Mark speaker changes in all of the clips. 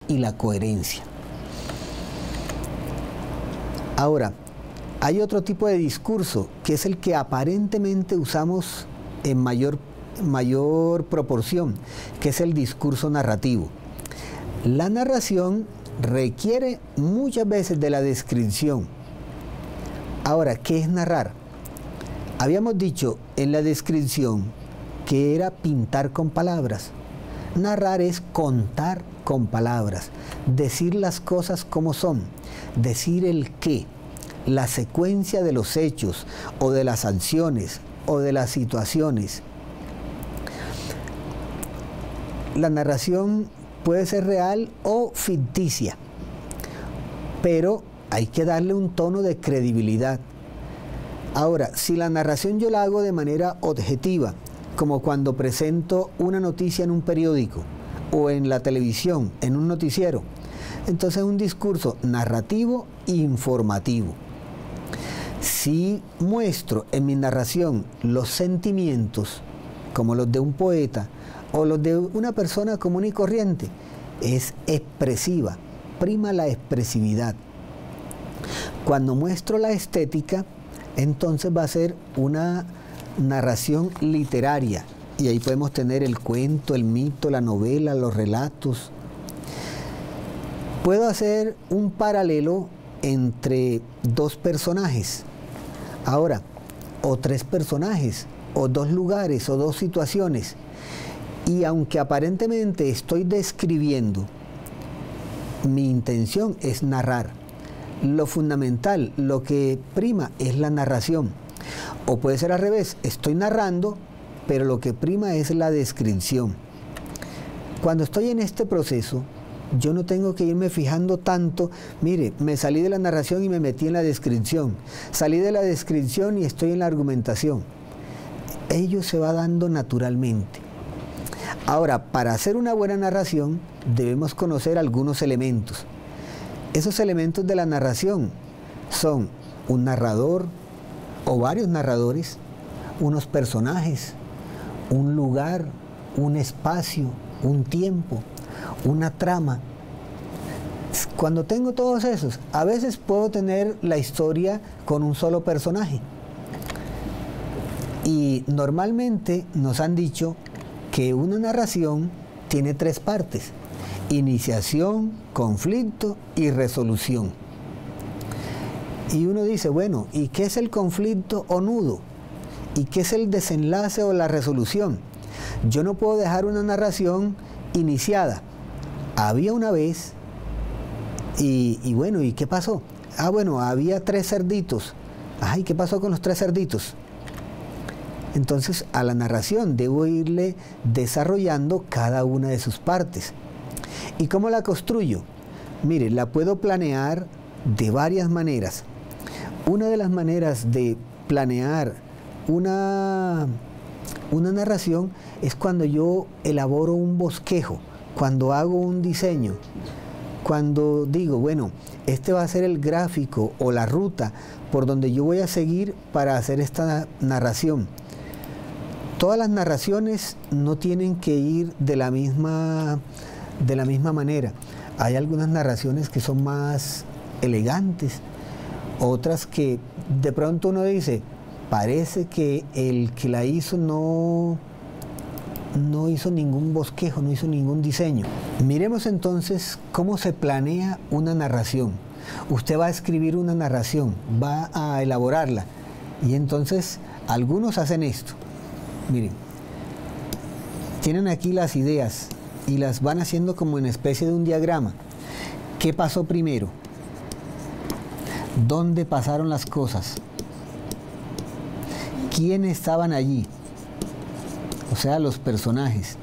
Speaker 1: y la coherencia. Ahora, hay otro tipo de discurso, que es el que aparentemente usamos en mayor proporción, que es el discurso narrativo. La narración requiere muchas veces de la descripción. Ahora, ¿qué es narrar? Habíamos dicho en la descripción que era pintar con palabras. Narrar es contar con palabras, decir las cosas como son, decir el qué, la secuencia de los hechos o de las acciones o de las situaciones. La narración puede ser real o ficticia, pero hay que darle un tono de credibilidad. Ahora, si la narración yo la hago de manera objetiva, como cuando presento una noticia en un periódico o en la televisión, en un noticiero, entonces es un discurso narrativo e informativo. Si muestro en mi narración los sentimientos, como los de un poeta o los de una persona común y corriente, es expresiva, prima la expresividad. Cuando muestro la estética, entonces va a ser una narración literaria, y ahí podemos tener el cuento, el mito, la novela, los relatos. Puedo hacer un paralelo entre dos personajes, ahora, o tres personajes, o dos lugares, o dos situaciones, y aunque aparentemente estoy describiendo, mi intención es narrar. Lo fundamental, lo que prima es la narración. O puede ser al revés, estoy narrando, pero lo que prima es la descripción. Cuando estoy en este proceso, yo no tengo que irme fijando tanto, mire, me salí de la narración y me metí en la descripción, salí de la descripción y estoy en la argumentación. Ello se va dando naturalmente. Ahora, para hacer una buena narración, debemos conocer algunos elementos. Esos elementos de la narración son un narrador o varios narradores, unos personajes, un lugar, un espacio, un tiempo, una trama. Cuando tengo todos esos, a veces puedo tener la historia con un solo personaje. Y normalmente nos han dicho que una narración tiene tres partes: iniciación, conflicto y resolución. Y uno dice, bueno, ¿y qué es el conflicto o nudo? ¿Y qué es el desenlace o la resolución? Yo no puedo dejar una narración iniciada. Había una vez, y bueno, ¿y qué pasó? Ah, bueno, había 3 cerditos. Ay, ¿qué pasó con los 3 cerditos? Entonces, a la narración debo irle desarrollando cada una de sus partes. ¿Y cómo la construyo? Mire, la puedo planear de varias maneras. Una de las maneras de planear una narración es cuando yo elaboro un bosquejo, cuando hago un diseño, cuando digo, bueno, este va a ser el gráfico o la ruta por donde yo voy a seguir para hacer esta narración. Todas las narraciones no tienen que ir de la misma manera. Hay algunas narraciones que son más elegantes, otras que de pronto uno dice, parece que el que la hizo no hizo ningún bosquejo, no hizo ningún diseño. Miremos entonces cómo se planea una narración. Usted va a escribir una narración, va a elaborarla, y entonces algunos hacen esto. Miren, tienen aquí las ideas y las van haciendo como en especie de un diagrama. ¿Qué pasó primero? ¿Dónde pasaron las cosas? ¿Quiénes estaban allí? O sea, los personajes.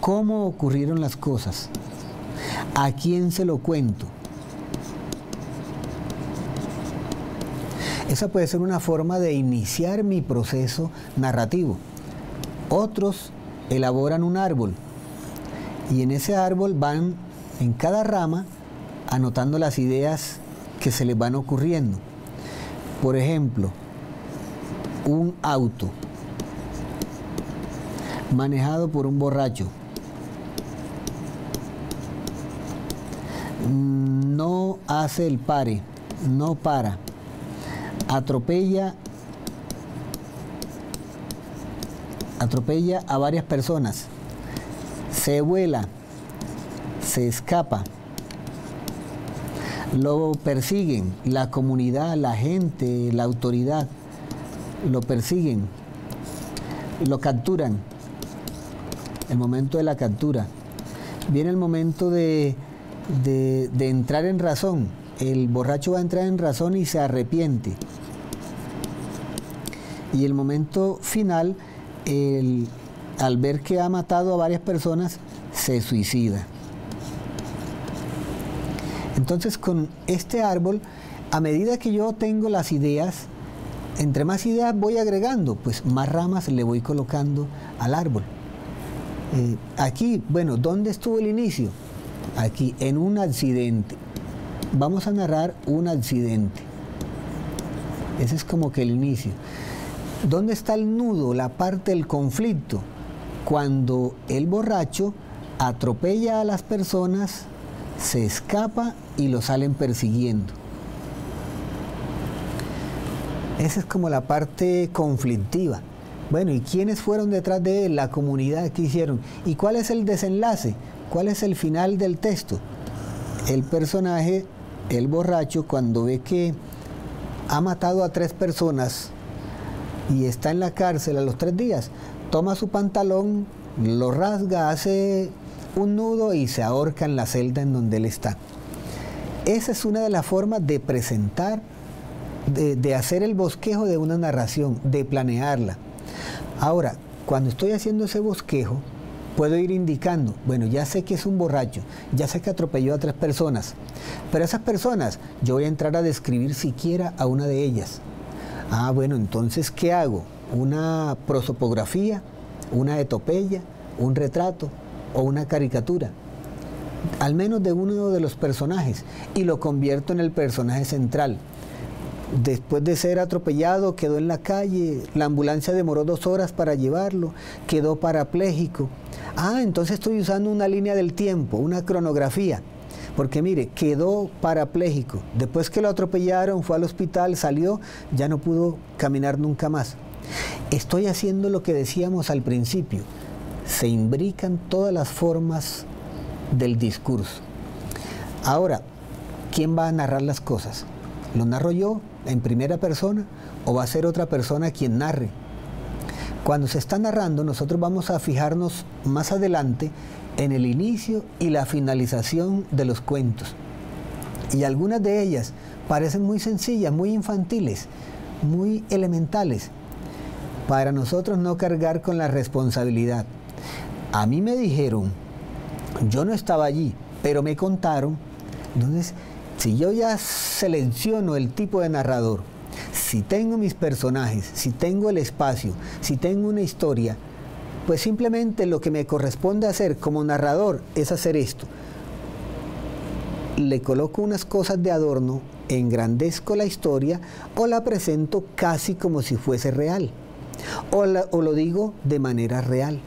Speaker 1: ¿Cómo ocurrieron las cosas? ¿A quién se lo cuento? Esa puede ser una forma de iniciar mi proceso narrativo. Otros elaboran un árbol y en ese árbol van en cada rama anotando las ideas que se les van ocurriendo. Por ejemplo, un auto manejado por un borracho. no hace el pare, no para, atropella a varias personas, se vuela, se escapa, lo persiguen, la comunidad, la gente, la autoridad, lo persiguen, lo capturan. El momento de la captura. Viene el momento de entrar en razón. El borracho va a entrar en razón y se arrepiente. Y el momento final, al ver que ha matado a varias personas, se suicida. Entonces, con este árbol, a medida que yo tengo las ideas, entre más ideas voy agregando, pues más ramas le voy colocando al árbol. Aquí, bueno, ¿dónde estuvo el inicio? Aquí, en un accidente. Vamos a narrar un accidente. Ese es como que el inicio. ¿Dónde está el nudo, la parte del conflicto? Cuando el borracho atropella a las personas, se escapa y lo salen persiguiendo. Esa es como la parte conflictiva. Bueno, ¿y quiénes fueron detrás de él? La comunidad que hicieron. ¿Y cuál es el desenlace? ¿Cuál es el final del texto? El personaje, el borracho, cuando ve que ha matado a 3 personas y está en la cárcel a los 3 días, toma su pantalón, lo rasga, hace un nudo y se ahorca en la celda en donde él está. Esa es una de las formas de presentar, de hacer el bosquejo de una narración, de planearla. Ahora, cuando estoy haciendo ese bosquejo, puedo ir indicando, bueno, ya sé que es un borracho, ya sé que atropelló a 3 personas, pero esas personas, yo voy a entrar a describir siquiera a una de ellas. Ah, bueno, entonces, ¿qué hago? ¿Una prosopografía, una etopeya, un retrato o una caricatura? Al menos de uno de los personajes, y lo convierto en el personaje central. Después de ser atropellado, quedó en la calle, la ambulancia demoró 2 horas para llevarlo, quedó parapléjico. Ah, entonces estoy usando una línea del tiempo, una cronografía, porque mire, quedó parapléjico. Después que lo atropellaron, fue al hospital, salió, ya no pudo caminar nunca más. Estoy haciendo lo que decíamos al principio, se imbrican todas las formas del discurso. Ahora, ¿quién va a narrar las cosas? ¿Lo narro yo en primera persona o va a ser otra persona quien narre? Cuando se está narrando, nosotros vamos a fijarnos más adelante en el inicio y la finalización de los cuentos. Y algunas de ellas parecen muy sencillas, muy infantiles, muy elementales, para nosotros no cargar con la responsabilidad. A mí me dijeron, yo no estaba allí, pero me contaron. Entonces, si yo ya selecciono el tipo de narrador, si tengo mis personajes, si tengo el espacio, si tengo una historia, pues simplemente lo que me corresponde hacer como narrador es hacer esto. Le coloco unas cosas de adorno, engrandezco la historia o la presento casi como si fuese real. O lo digo de manera real.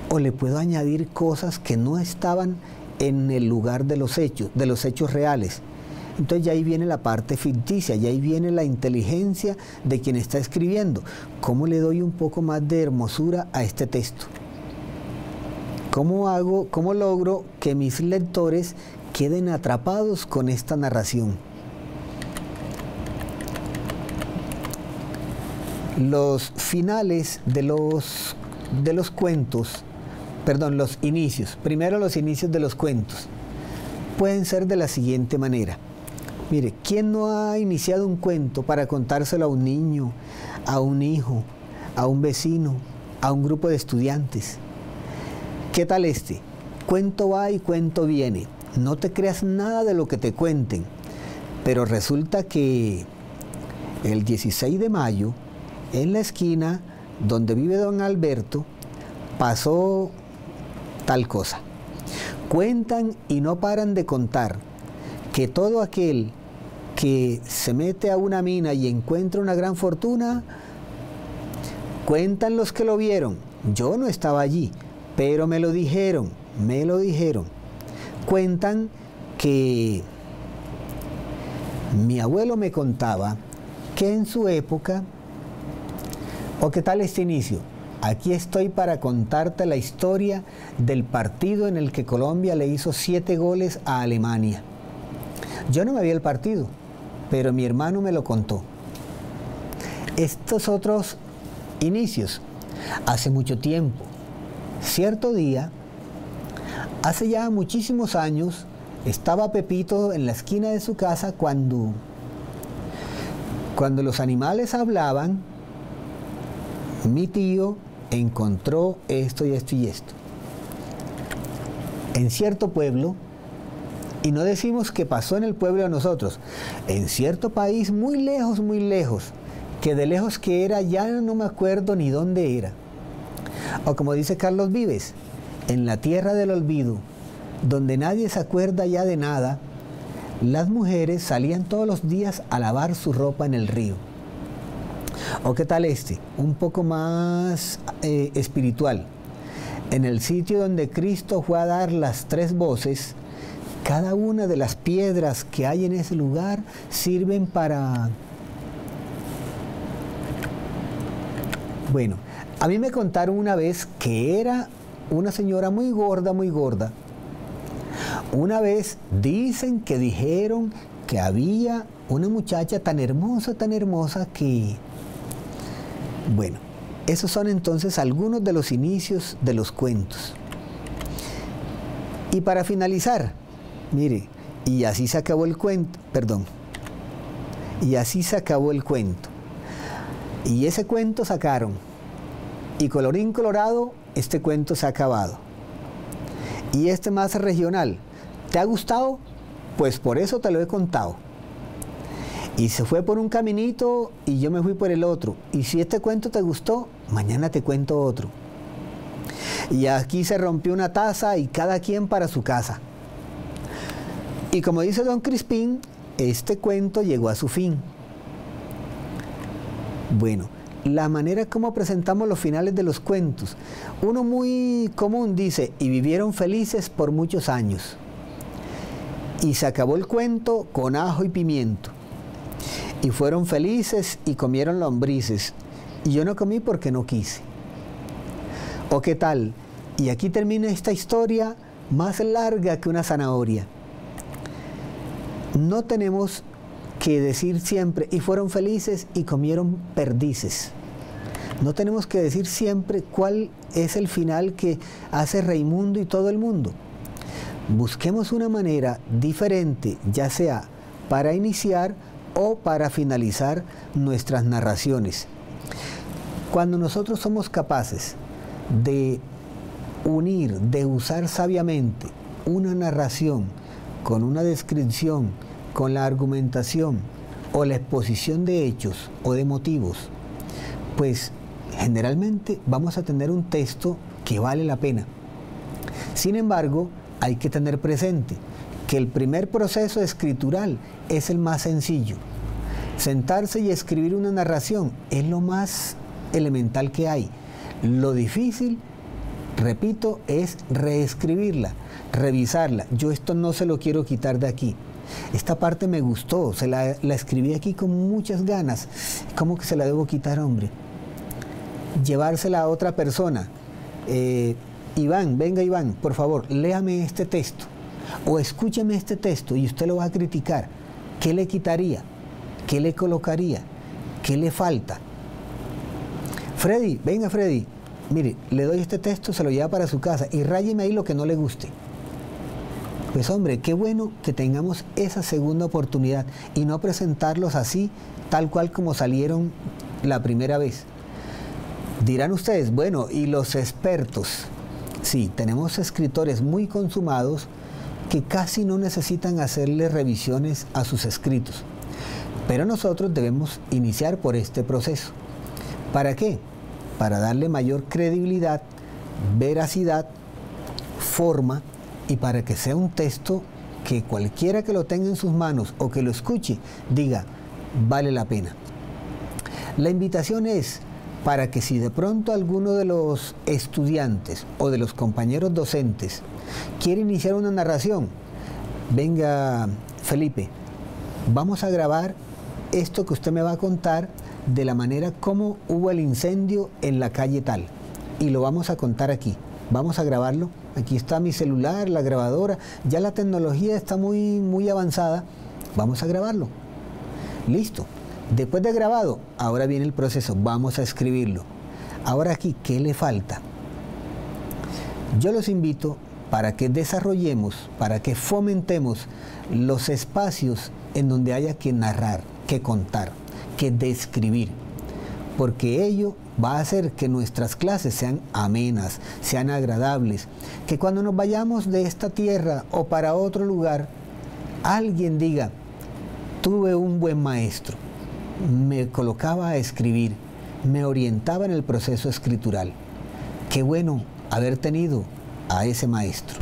Speaker 1: O le puedo añadir cosas que no estaban en el lugar de los hechos reales. Entonces ya ahí viene la parte ficticia, ya ahí viene la inteligencia de quien está escribiendo. ¿Cómo le doy un poco más de hermosura a este texto? ¿Cómo logro que mis lectores queden atrapados con esta narración? Los finales de los cuentos, perdón, los inicios, primero los inicios de los cuentos, pueden ser de la siguiente manera. Mire, ¿quién no ha iniciado un cuento para contárselo a un niño, a un hijo, a un vecino, a un grupo de estudiantes? ¿Qué tal este? Cuento va y cuento viene. No te creas nada de lo que te cuenten, pero resulta que el 16 de mayo, en la esquina donde vive don Alberto, pasó tal cosa. Cuentan y no paran de contar que todo aquel que se mete a una mina y encuentra una gran fortuna, cuentan los que lo vieron. Yo no estaba allí, pero me lo dijeron. Cuentan que mi abuelo me contaba que en su época, ¿o qué tal este inicio? Aquí estoy para contarte la historia del partido en el que Colombia le hizo 7 goles a Alemania. Yo no me vi el partido, pero mi hermano me lo contó. Estos otros inicios, hace mucho tiempo, cierto día, hace ya muchísimos años, estaba Pepito en la esquina de su casa cuando los animales hablaban. Mi tío encontró esto y esto y esto. En cierto pueblo, y no decimos que pasó en el pueblo de nosotros, en cierto país muy lejos, que de lejos que era ya no me acuerdo ni dónde era. O como dice Carlos Vives, en la tierra del olvido, donde nadie se acuerda ya de nada, las mujeres salían todos los días a lavar su ropa en el río. ¿O qué tal este? Un poco más espiritual. En el sitio donde Cristo fue a dar las 3 voces, cada una de las piedras que hay en ese lugar sirven para... Bueno, a mí me contaron una vez que era una señora muy gorda, muy gorda. Una vez dijeron que había una muchacha tan hermosa que... Bueno, esos son entonces algunos de los inicios de los cuentos. Y para finalizar, mire, y así se acabó el cuento, y así se acabó el cuento. Y ese cuento sacaron, y colorín colorado, este cuento se ha acabado. Y este más regional, ¿te ha gustado? Pues por eso te lo he contado. Y se fue por un caminito y yo me fui por el otro. Y si este cuento te gustó, mañana te cuento otro. Y aquí se rompió una taza y cada quien para su casa. Y como dice don Crispín, este cuento llegó a su fin. Bueno, la manera como presentamos los finales de los cuentos. Uno muy común dice, y vivieron felices por muchos años. Y se acabó el cuento con ajo y pimiento. Y fueron felices y comieron lombrices. Y yo no comí porque no quise. ¿O qué tal? Y aquí termina esta historia más larga que una zanahoria. No tenemos que decir siempre, y fueron felices y comieron perdices. No tenemos que decir siempre cuál es el final que hace Raimundo y todo el mundo. Busquemos una manera diferente, ya sea para iniciar o para finalizar nuestras narraciones. Cuando nosotros somos capaces de unir, de usar sabiamente una narración con una descripción, con la argumentación o la exposición de hechos o de motivos, pues generalmente vamos a tener un texto que vale la pena. Sin embargo, hay que tener presente que el primer proceso escritural es el más sencillo. Sentarse y escribir una narración es lo más elemental que hay. Lo difícil, repito, es reescribirla, revisarla. Yo esto no se lo quiero quitar de aquí. Esta parte me gustó, la escribí aquí con muchas ganas. ¿Cómo que se la debo quitar, hombre? Llevársela a otra persona. Iván, venga Iván, por favor, léame este texto. O escúcheme este texto y usted lo va a criticar. ¿Qué le quitaría? ¿Qué le colocaría? ¿Qué le falta? Freddy, venga Freddy, mire, le doy este texto, se lo lleva para su casa y ráyeme ahí lo que no le guste. Pues hombre, qué bueno que tengamos esa segunda oportunidad y no presentarlos así, tal cual como salieron la primera vez. Dirán ustedes, bueno, ¿y los expertos? Sí, tenemos escritores muy consumados que casi no necesitan hacerle revisiones a sus escritos. Pero nosotros debemos iniciar por este proceso. ¿Para qué? Para darle mayor credibilidad, veracidad, forma y para que sea un texto que cualquiera que lo tenga en sus manos o que lo escuche diga, vale la pena. La invitación es para que si de pronto alguno de los estudiantes o de los compañeros docentes quiere iniciar una narración, venga Felipe, vamos a grabar esto que usted me va a contar de la manera como hubo el incendio en la calle tal. Y lo vamos a contar aquí. Vamos a grabarlo. Aquí está mi celular, la grabadora. Ya la tecnología está muy avanzada. Vamos a grabarlo. Listo. Después de grabado, ahora viene el proceso. Vamos a escribirlo. Ahora aquí, ¿qué le falta? Yo los invito para que desarrollemos, para que fomentemos los espacios en donde haya que narrar, que contar, que describir, porque ello va a hacer que nuestras clases sean amenas, sean agradables, que cuando nos vayamos de esta tierra o para otro lugar, alguien diga, tuve un buen maestro, me colocaba a escribir, me orientaba en el proceso escritural. Qué bueno haber tenido a ese maestro.